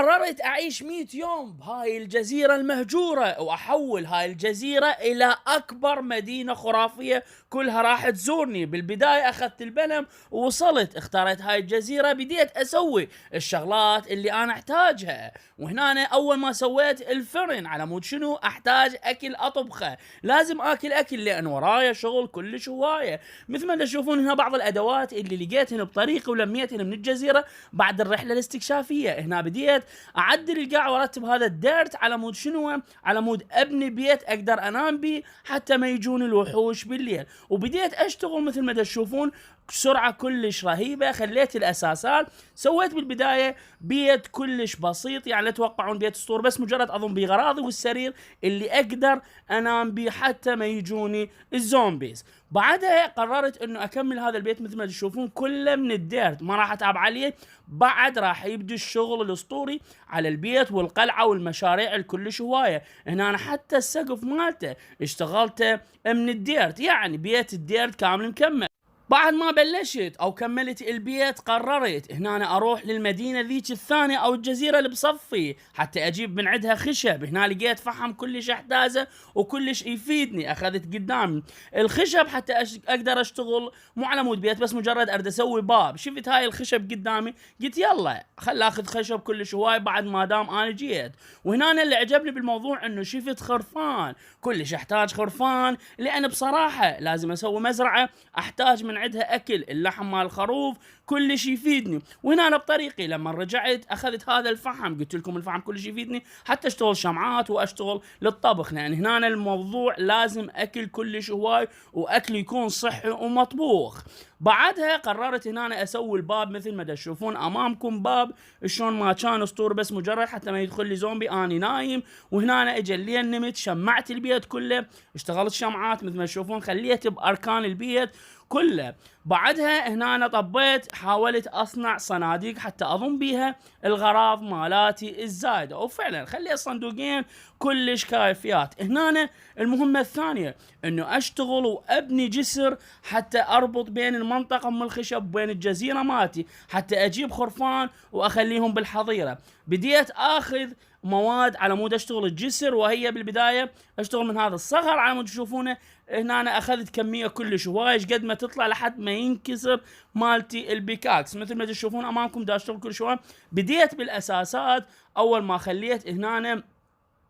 قررت أعيش 100 يوم بهاي الجزيرة المهجورة، وأحول هاي الجزيرة إلى أكبر مدينة خرافية كلها راح تزورني. بالبداية أخذت البلم ووصلت، اختارت هاي الجزيرة، بديت أسوي الشغلات اللي أنا أحتاجها. وهنا أنا أول ما سويت الفرن، على مود شنو أحتاج أكل أطبخه، لازم آكل أكل لأن ورايا شغل كلش هواية. مثل ما تشوفون هنا بعض الأدوات اللي لقيتهن بطريقي ولميتهن من الجزيرة بعد الرحلة الاستكشافية. هنا بديت اعدل القاع وارتب هذا الديرت على مود شنو، على مود ابني بيت اقدر انام بيه حتى ما يجون الوحوش بالليل. وبديت اشتغل مثل ما تشوفون سرعة كلش رهيبة. خليت الاساسات، سويت بالبداية بيت كلش بسيط، يعني لا تتوقعون بيت اسطوري، بس مجرد اضم بيه غراضي والسرير اللي اقدر انام بيه حتى ما يجوني الزومبيز. بعدها قررت انه اكمل هذا البيت مثل ما تشوفون كله من الديرت، ما راح اتعب عليه. بعد راح يبدي الشغل الاسطوري على البيت والقلعه والمشاريع الكلش هوايه. هنا أنا حتى السقف مالته اشتغلته من الديرت، يعني بيت الديرت كامل مكمل. بعد ما بلشت او كملت البيت قررت هنا أنا اروح للمدينه ذيك الثانيه او الجزيره اللي بصفي حتى اجيب من عندها خشب. هنا لقيت فحم كلش احتاجه وكلش يفيدني، اخذت قدامي الخشب حتى اقدر اشتغل مو على مود بيت، بس مجرد اريد اسوي باب. شفت هاي الخشب قدامي قلت يلا خل اخذ خشب كلش هواي بعد ما دام انا جيت. وهنا أنا اللي عجبني بالموضوع انه شفت خرفان، كلش احتاج خرفان لان بصراحه لازم اسوي مزرعه احتاج من عندها اكل، اللحم مال الخروف كلش يفيدني. وهنا أنا بطريقي لما رجعت اخذت هذا الفحم، قلت لكم الفحم كلش يفيدني حتى اشتغل شمعات واشتغل للطبخ، لان هنا أنا الموضوع لازم اكل كلش هواي واكل يكون صحي ومطبوخ. بعدها قررت هنا أنا اسوي الباب مثل ما تشوفون امامكم، باب شلون ما كان اسطوري، بس مجرد حتى ما يدخل لي زومبي اني نايم. وهنا أنا اجى اللي نمت، شمعت البيت كله، اشتغلت شمعات مثل ما تشوفون، خليت باركان البيت كله. بعدها هنا أنا طبيت، حاولت اصنع صناديق حتى اضم بيها الغراض مالاتي الزايده، وفعلا خليت صندوقين كلش كافيات. هنا أنا المهمه الثانيه انه اشتغل وابني جسر حتى اربط بين المنطقه من الخشب وبين الجزيره مالتي، حتى اجيب خرفان واخليهم بالحظيره. بديت اخذ مواد على مود اشتغل الجسر، وهي بالبدايه اشتغل من هذا الصغر على مود تشوفونه. هنا انا اخذت كميه كلش هواي قد ما تطلع لحد ما ينكسر مالتي البيكاكس مثل ما تشوفون امامكم. دا اشتغل كل شوي. بديت بالاساسات، اول ما خليت هنا أنا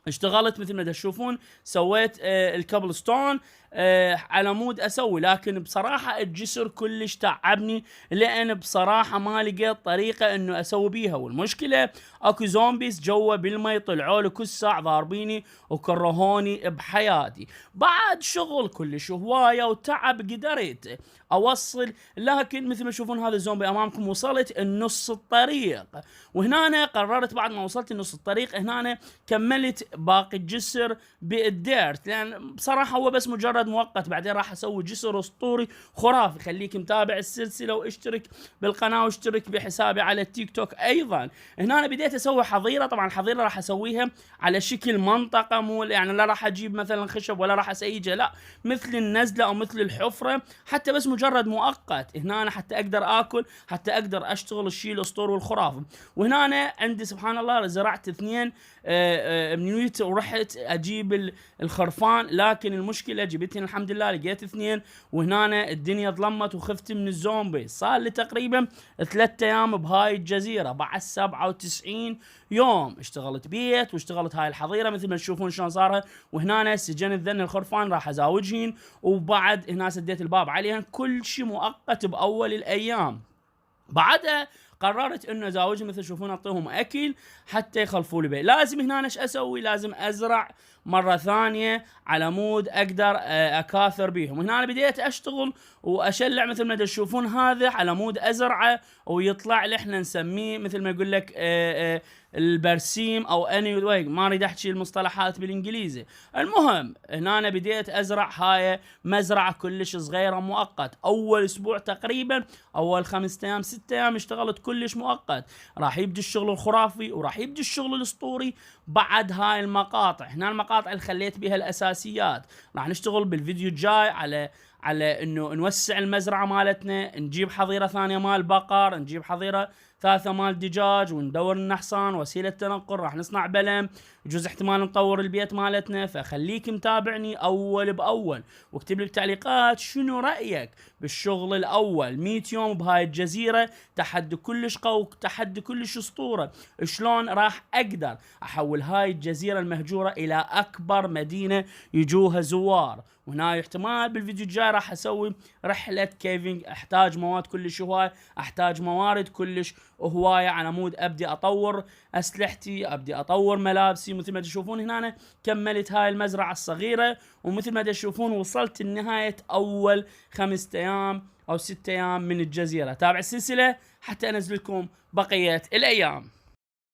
اشتغلت مثل ما تشوفون، سويت الكابل ستون على مود اسوي، لكن بصراحه الجسر كلش تعبني لان بصراحه ما لقيت طريقه انه اسوي بيها. والمشكله اكو زومبيز جوا بالمي طلعوا لي كل ساعه ضاربيني وكرهوني بحياتي. بعد شغل كلش هوايه وتعب قدرت اوصل، لكن مثل ما تشوفون هذا الزومبي امامكم وصلت النص الطريق. وهنا أنا قررت بعد ما وصلت النص الطريق هنا أنا كملت باقي الجسر بالديرت، لان بصراحه هو بس مجرد مؤقت، بعدين راح اسوي جسر اسطوري خرافي. خليك متابع السلسله واشترك بالقناه واشترك بحسابي على التيك توك ايضا. هنا أنا بديت اسوي حظيره، طبعا الحظيره راح اسويها على شكل منطقه، مو يعني لا راح اجيب مثلا خشب ولا راح اسيجها، لا مثل النزله او مثل الحفره، حتى بس مجرد مؤقت. هنا أنا حتى اقدر اكل، حتى اقدر اشتغل الشيء الاسطوري والخرافي. وهنا أنا عندي سبحان الله زرعت 2 منويت ورحت اجيب الخرفان، لكن المشكله جبتني الحمد لله لقيت 2. وهنا أنا الدنيا ظلمت وخفت من الزومبي. صار لي تقريبا 3 ايام بهاي الجزيره بعد 97 يوم. اشتغلت بيت واشتغلت هاي الحظيره مثل ما تشوفون شلون صارها. وهنا أنا سجنت ذن الخرفان راح ازاوجهن، وبعد هنا سديت الباب عليهن، كل شيء مؤقت باول الايام. بعدها قررت انه ازاوجهم مثل تشوفون، اعطيهم اكل حتى يخلفوا لي بيت. لازم هنا ايش اسوي؟ لازم ازرع مره ثانيه على مود اقدر اكاثر بيهم. هنا انا بديت اشتغل واشلع مثل ما تشوفون هذا على مود ازرعه ويطلع لي، احنا نسميه مثل ما يقول لك البرسيم او اني ويج، ما اريد احكي المصطلحات بالانجليزي. المهم هنا انا بديت ازرع هاي مزرعه كلش صغيره مؤقت. اول اسبوع تقريبا، اول 5 ايام 6 ايام اشتغلت كلش مؤقت. راح يبدي الشغل الخرافي وراح يبدي الشغل الاسطوري بعد هاي المقاطع. هنا المقاطع اللي خليت بها الاساسيات، راح نشتغل بالفيديو الجاي على انه نوسع المزرعه مالتنا، نجيب حظيره ثانيه مال بقر، نجيب حظيره ثالثه مال دجاج، وندور لنا حصان وسيله تنقل، راح نصنع بلم، يجوز احتمال نطور البيت مالتنا. فخليك متابعني اول باول، واكتب لي بالتعليقات شنو رايك بالشغل الاول 100 يوم بهاي الجزيره، تحدي كلش قوي، تحدي كلش اسطوره. شلون راح اقدر احول هاي الجزيره المهجوره الى اكبر مدينه يجوها زوار. وهنا احتمال بالفيديو الجاي راح اسوي رحله كيفنج، احتاج مواد كلش هوايه، احتاج موارد كلش هوايه على مود ابدي اطور اسلحتي، ابدي اطور ملابسي. مثل ما تشوفون هنا كملت هاي المزرعه الصغيره، ومثل ما تشوفون وصلت لنهايه اول 5 ايام او 6 ايام من الجزيره. تابع السلسله حتى انزل لكم بقيه الايام.